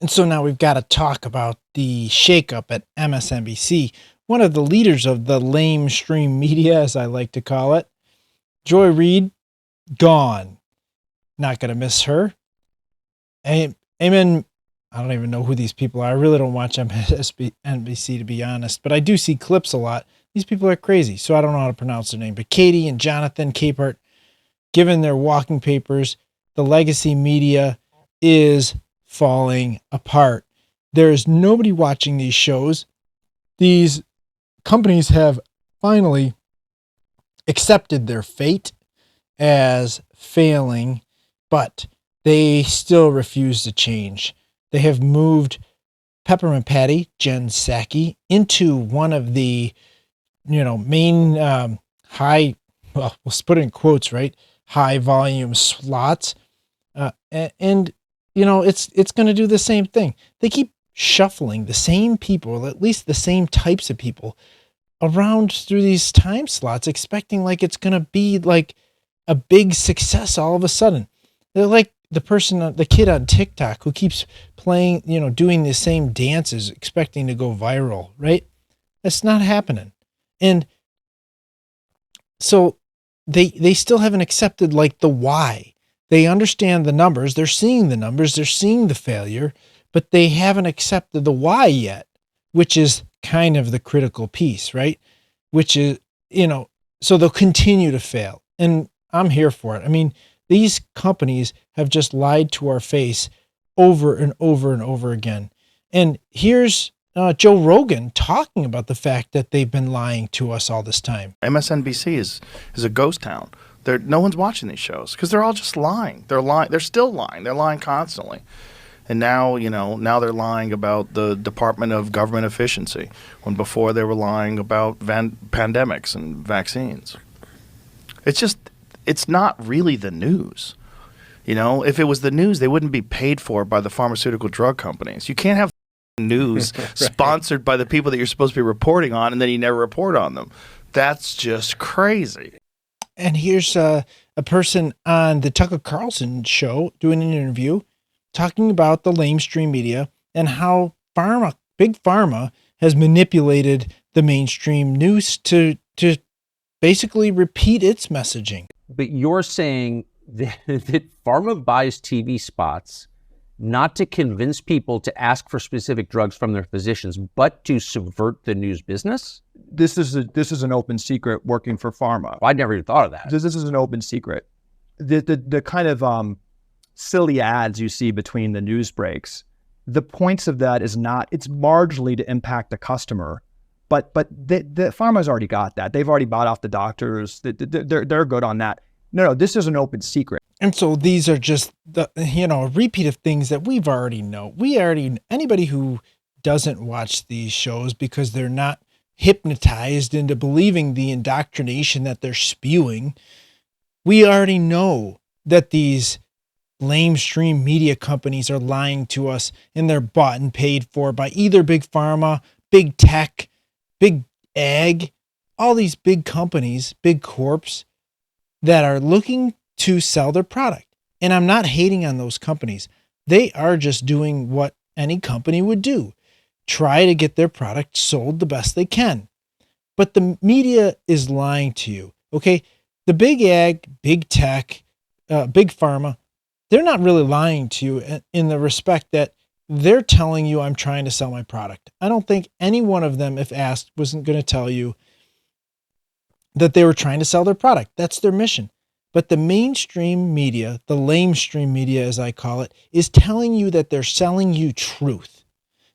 And so now we've got to talk about the shakeup at MSNBC. One of the leaders of the lamestream media, as I like to call it, Joy Reid, gone. Not going to miss her. Amen. I don't even know who these people are. I really don't watch MSNBC, to be honest, but I do see clips a lot. These people are crazy, so I don't know how to pronounce their name. But Katie and Jonathan Capehart, given their walking papers, the legacy media is falling apart. There is nobody watching these shows. These companies have finally accepted their fate as failing, but they still refuse to change. They have moved Peppermint Patty, Jen Psaki, into one of the, main high, well, let's put it in quotes, right? High volume slots. And it's going to do the same thing. They keep shuffling the same people, at least the same types of people, around through these time slots, expecting like it's going to be like a big success all of a sudden. They're like the kid on TikTok who keeps playing, doing the same dances, expecting to go viral, right? That's not happening. And so they still haven't accepted like the why. They understand the numbers. They're seeing the numbers. They're seeing the failure, but they haven't accepted the why yet, which is kind of the critical piece, right? Which is, so they'll continue to fail. And I'm here for it. I mean, these companies have just lied to our face over and over and over again. And here's Joe Rogan talking about the fact that they've been lying to us all this time. MSNBC is a ghost town. No one's watching these shows because they're all just lying. They're lying. They're still lying. They're lying constantly. And now, now they're lying about the Department of Government Efficiency, when before they were lying about pandemics and vaccines. It's not really the news. If it was the news, they wouldn't be paid for by the pharmaceutical drug companies. You can't have news right. Sponsored by the people that you're supposed to be reporting on, and then you never report on them. That's just crazy. And here's a person on the Tucker Carlson show doing an interview talking about the lamestream media and how big pharma has manipulated the mainstream news to basically repeat its messaging. But you're saying that pharma buys TV spots not to convince people to ask for specific drugs from their physicians, but to subvert the news business? This is an open secret working for pharma. Well, I never even thought of that. This is an open secret. The kind of silly ads you see between the news breaks, the points of that it's marginally to impact the customer, but the pharma's already got that. They've already bought off the doctors. They're good on that. No, this is an open secret. And so these are just a repeat of things that we've already know. Anybody who doesn't watch these shows because they're not hypnotized into believing the indoctrination that they're spewing, we already know that these lamestream media companies are lying to us, and they're bought and paid for by either big pharma, big tech, big ag, all these big companies, big corps that are looking to sell their product. And I'm not hating on those companies. They are just doing what any company would do. Try to get their product sold the best they can. But the media is lying to you, okay? The big ag, big tech, big pharma, they're not really lying to you in the respect that they're telling you I'm trying to sell my product. I don't think any one of them, if asked, wasn't going to tell you that they were trying to sell their product. That's their mission. But the mainstream media, the lamestream media as I call it, is telling you that they're selling you truth.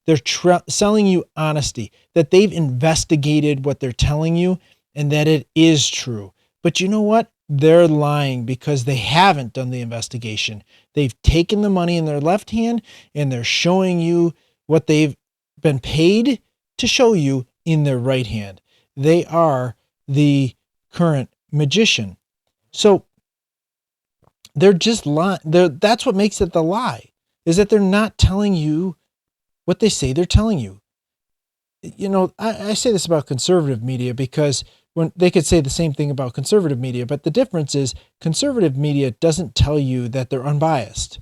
They're selling you honesty, that they've investigated what they're telling you and that it is true. But you know what? They're lying because they haven't done the investigation. They've taken the money in their left hand and they're showing you what they've been paid to show you in their right hand. They are the current magician. So they're just lying. That's what makes it the lie, is that they're not telling you what they say they're telling you. I say this about conservative media because when they could say the same thing about conservative media, but the difference is conservative media doesn't tell you that they're unbiased.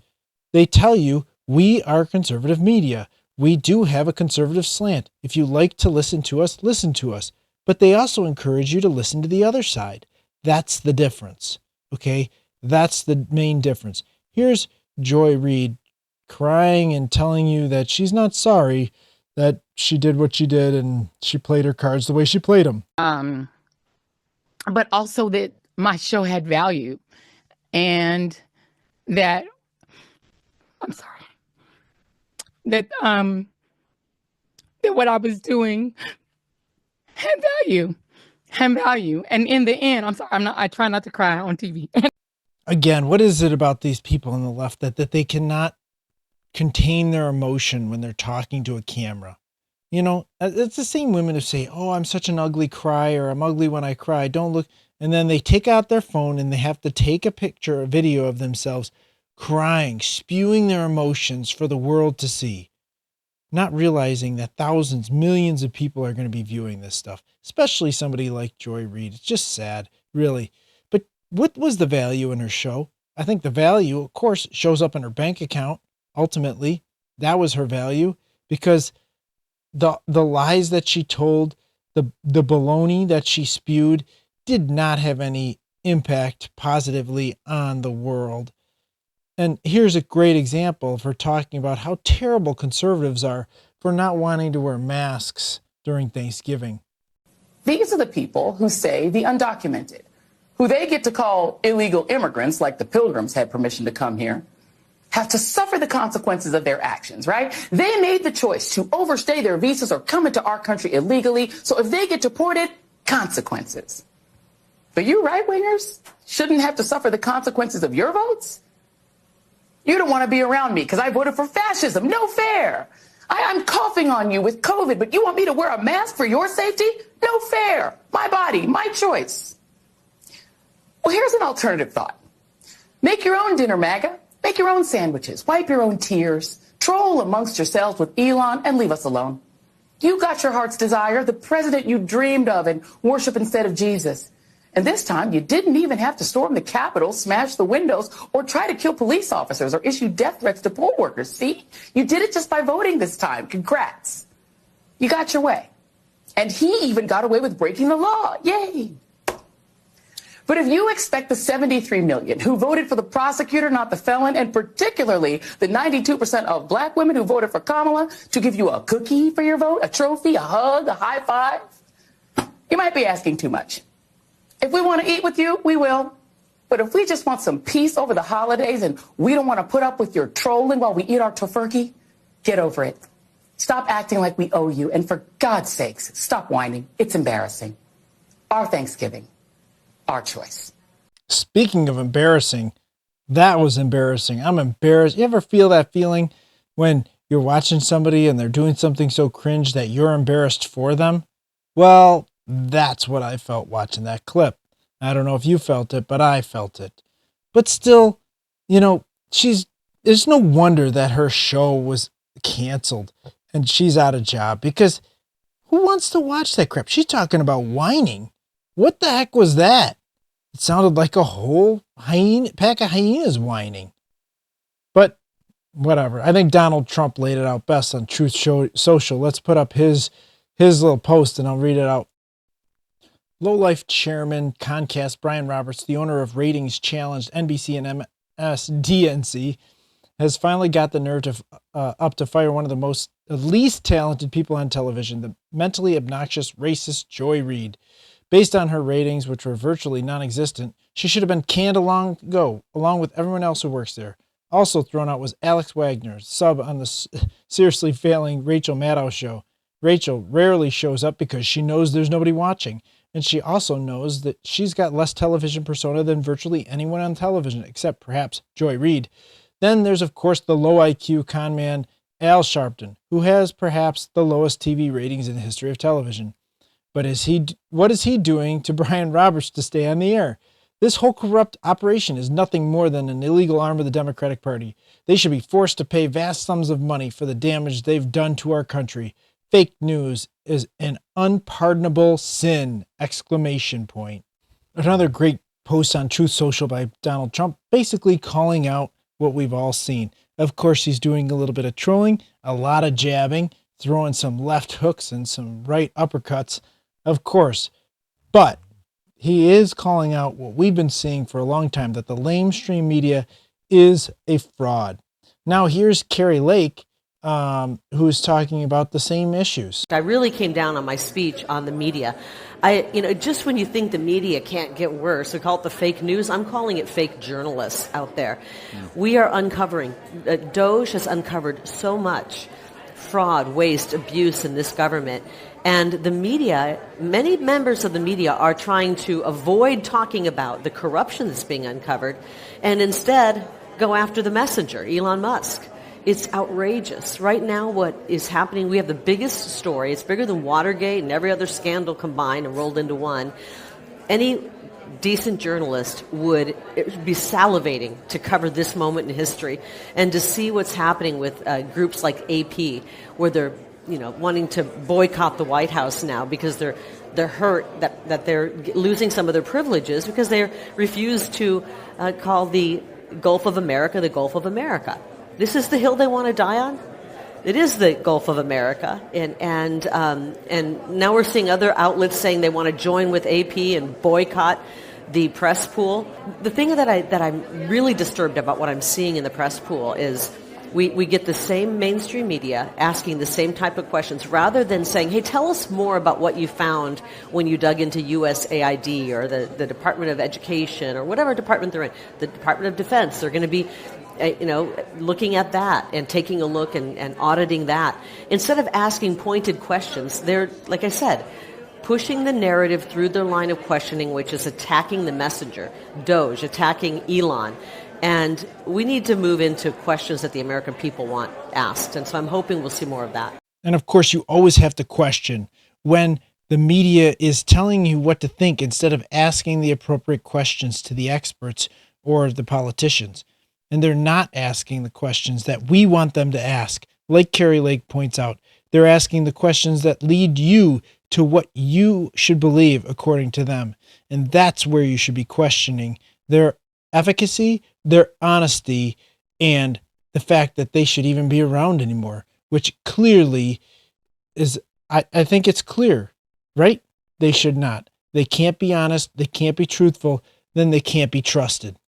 They tell you We are conservative media. We do have a conservative slant. If you like to listen to us, listen to us. But they also encourage you to listen to the other side. That's the difference. Okay? That's the main difference. Here's Joy Reid crying and telling you that she's not sorry that she did what she did and she played her cards the way she played them. But also that my show had value and that, I'm sorry, that that what I was doing had value. And in the end, I'm sorry, I try not to cry on TV. Again, what is it about these people on the left that they cannot contain their emotion when they're talking to a camera? You know, it's the same women who say, oh, I'm such an ugly crier. I'm ugly when I cry. Don't look. And then they take out their phone and they have to take a picture, a video of themselves crying, spewing their emotions for the world to see, not realizing that thousands, millions of people are going to be viewing this stuff, especially somebody like Joy Reid. It's just sad, really. But what was the value in her show? I think the value, of course, shows up in her bank account. Ultimately, that was her value, because the lies that she told, the baloney that she spewed did not have any impact positively on the world. And here's a great example of her talking about how terrible conservatives are for not wanting to wear masks during Thanksgiving. These are the people who say the undocumented, who they get to call illegal immigrants, like the Pilgrims had permission to come here, have to suffer the consequences of their actions, right? They made the choice to overstay their visas or come into our country illegally. So if they get deported, consequences. But you right-wingers shouldn't have to suffer the consequences of your votes. You don't want to be around me because I voted for fascism. No fair. I'm coughing on you with COVID, but you want me to wear a mask for your safety? No fair. My body, my choice. Well, here's an alternative thought. Make your own dinner, MAGA. Make your own sandwiches. Wipe your own tears. Troll amongst yourselves with Elon and leave us alone. You got your heart's desire, the president you dreamed of and worship instead of Jesus. And this time, you didn't even have to storm the Capitol, smash the windows, or try to kill police officers or issue death threats to poll workers. See? You did it just by voting this time. Congrats. You got your way. And he even got away with breaking the law. Yay. But if you expect the 73 million who voted for the prosecutor, not the felon, and particularly the 92% of black women who voted for Kamala to give you a cookie for your vote, a trophy, a hug, a high five, you might be asking too much. If we want to eat with you, we will. But if we just want some peace over the holidays and we don't want to put up with your trolling while we eat our tofurkey, get over it. Stop acting like we owe you. And for God's sakes, stop whining. It's embarrassing. Our Thanksgiving, our choice. Speaking of embarrassing, that was embarrassing. I'm embarrassed. You ever feel that feeling when you're watching somebody and they're doing something so cringe that you're embarrassed for them? Well, that's what I felt watching that clip. I don't know if you felt it, but I felt it. But still, you know, there's no wonder that her show was canceled and she's out of job, because who wants to watch that crap? She's talking about whining. What the heck was that? It sounded like a whole pack of hyenas whining. But whatever. I think Donald Trump laid it out best on Truth Social. Let's put up his little post and I'll read it out. Lowlife chairman Comcast Brian Roberts, the owner of ratings challenged NBC and MSDNC, has finally got the nerve to up to fire one of the least talented people on television, the mentally obnoxious, racist Joy Reid. Based on her ratings, which were virtually non-existent, she should have been canned long ago, along with everyone else who works there. Also thrown out was Alex Wagner, sub on the seriously failing Rachel Maddow show. Rachel rarely shows up because she knows there's nobody watching. And she also knows that she's got less television persona than virtually anyone on television, except perhaps Joy Reid. Then there's, of course, the low IQ con man Al Sharpton, who has perhaps the lowest TV ratings in the history of television. But what is he doing to Brian Roberts to stay on the air? This whole corrupt operation is nothing more than an illegal arm of the Democratic Party. They should be forced to pay vast sums of money for the damage they've done to our country. Fake news is an unpardonable sin! ! Another great post on Truth Social by Donald Trump, basically calling out what we've all seen. Of course, he's doing a little bit of trolling, a lot of jabbing, throwing some left hooks and some right uppercuts, of course. But he is calling out what we've been seeing for a long time, that the mainstream media is a fraud. Now here's Carrie Lake, who's talking about the same issues. I really came down on my speech on the media. Just when you think the media can't get worse, we call it the fake news, I'm calling it fake journalists out there. We are uncovering, Doge has uncovered so much fraud, waste, abuse in this government. And the media, many members of the media are trying to avoid talking about the corruption that's being uncovered and instead go after the messenger, Elon Musk. It's outrageous. Right now what is happening, we have the biggest story. It's bigger than Watergate and every other scandal combined and rolled into one. Any decent journalist would be salivating to cover this moment in history and to see what's happening with groups like AP, where they're wanting to boycott the White House now because they're hurt that they're losing some of their privileges because they refuse to call the Gulf of America the Gulf of America. This is the hill they want to die on. It is the Gulf of America, and now we're seeing other outlets saying they want to join with AP and boycott the press pool. The thing that I'm really disturbed about what I'm seeing in the press pool is we get the same mainstream media asking the same type of questions rather than saying, hey, tell us more about what you found when you dug into USAID or the Department of Education or whatever department they're in, the Department of Defense. They're going to be looking at that and taking a look and auditing that. Instead of asking pointed questions, they're, like I said, pushing the narrative through their line of questioning, which is attacking the messenger, Doge, attacking Elon. And we need to move into questions that the American people want asked. And so I'm hoping we'll see more of that. And of course, you always have to question when the media is telling you what to think instead of asking the appropriate questions to the experts or the politicians. And they're not asking the questions that we want them to ask. Like Carrie Lake points out, they're asking the questions that lead you to what you should believe according to them. And that's where you should be questioning their efficacy, their honesty, and the fact that they should even be around anymore, which clearly is, I think it's clear, right? They should not. They can't be honest. They can't be truthful. Then they can't be trusted.